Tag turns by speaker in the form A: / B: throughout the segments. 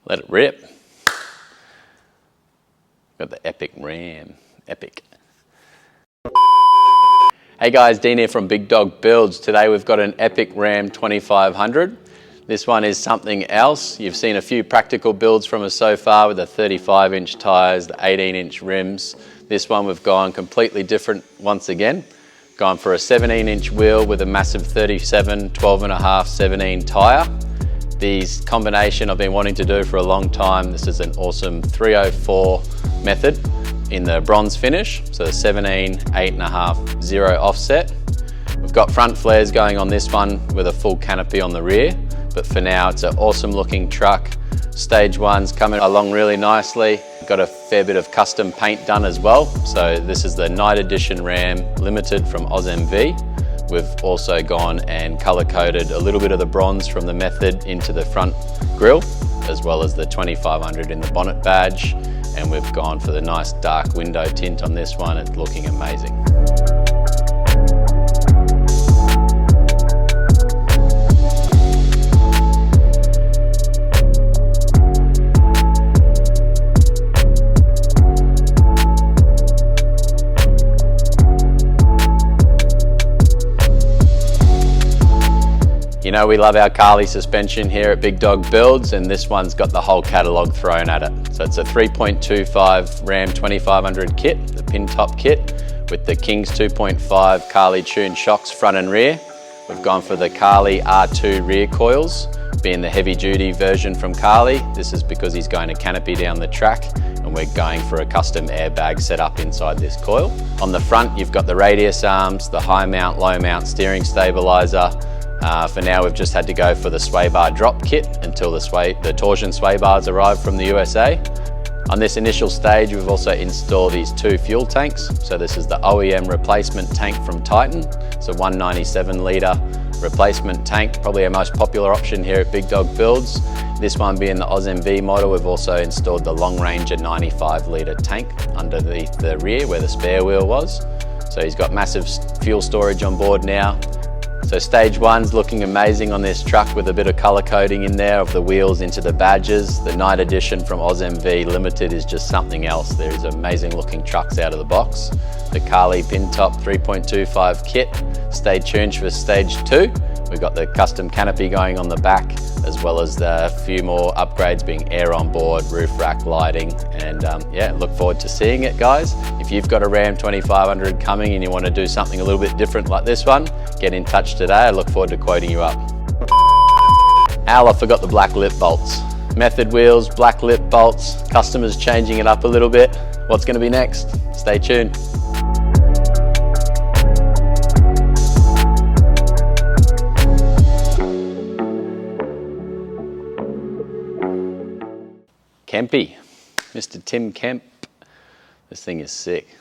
A: Let it rip. Got the epic ram, epic. Hey guys, Dean here from Big Dog Builds. Today we've got an epic Ram 2500. This one is something else. You've seen a few practical builds from us so far with the 35-inch tyres, the 18-inch rims. This one we've gone completely different once again. Gone for a 17-inch wheel with a massive 37, 12.5, 17 tyre. These combination I've been wanting to do for a long time. This is an awesome 304 method in the bronze finish. So the 17, 8.5, 0 offset. We've got front flares going on this one with a full canopy on the rear. But for now, it's an awesome looking truck. Stage one's coming along really nicely. Got a fair bit of custom paint done as well. So this is the Night Edition Ram Limited from OzMV. We've also gone and color coded a little bit of the bronze from the method into the front grille, as well as the 2500 in the bonnet badge. And we've gone for the nice dark window tint on this one. It's looking amazing. You know we love our Carli suspension here at Big Dog Builds, and this one's got the whole catalogue thrown at it. So it's a 3.25 Ram 2500 kit, the Pintop Kit, with the King's 2.5 Carli tuned shocks front and rear. We've gone for the Carli R2 rear coils, being the heavy duty version from Carli. This is because he's going to canopy down the track, and we're going for a custom airbag set up inside this coil. On the front you've got the radius arms, the high mount, low mount steering stabiliser. For now we've just had to go for the Sway Bar Drop kit until the torsion sway bars arrive from the USA. On this initial stage we've also installed these two fuel tanks. So this is the OEM replacement tank from Titan. It's a 197 litre replacement tank, probably our most popular option here at Big Dog Builds. This one being the OzMV model, we've also installed the Long Ranger 95 litre tank underneath the rear where the spare wheel was. So he's got massive fuel storage on board now. So stage one's looking amazing on this truck with a bit of colour coding in there of the wheels into the badges. The Night Edition from OzMV Limited is just something else. There's amazing looking trucks out of the box. The Carli Pintop 3.25 kit. Stay tuned for stage two. We've got the custom canopy going on the back, as well as a few more upgrades being air on board, roof rack lighting, and yeah, look forward to seeing it, guys. If you've got a Ram 2500 coming and you want to do something a little bit different like this one, get in touch today. I look forward to quoting you up. Al, I forgot the black lip bolts. Method wheels, black lip bolts, customers changing it up a little bit. What's going to be next? Stay tuned. Kempy, Mr. Tim Kemp. This thing is sick.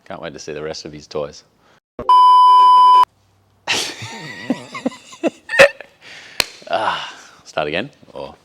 A: Can't wait to see the rest of his toys. Start again, or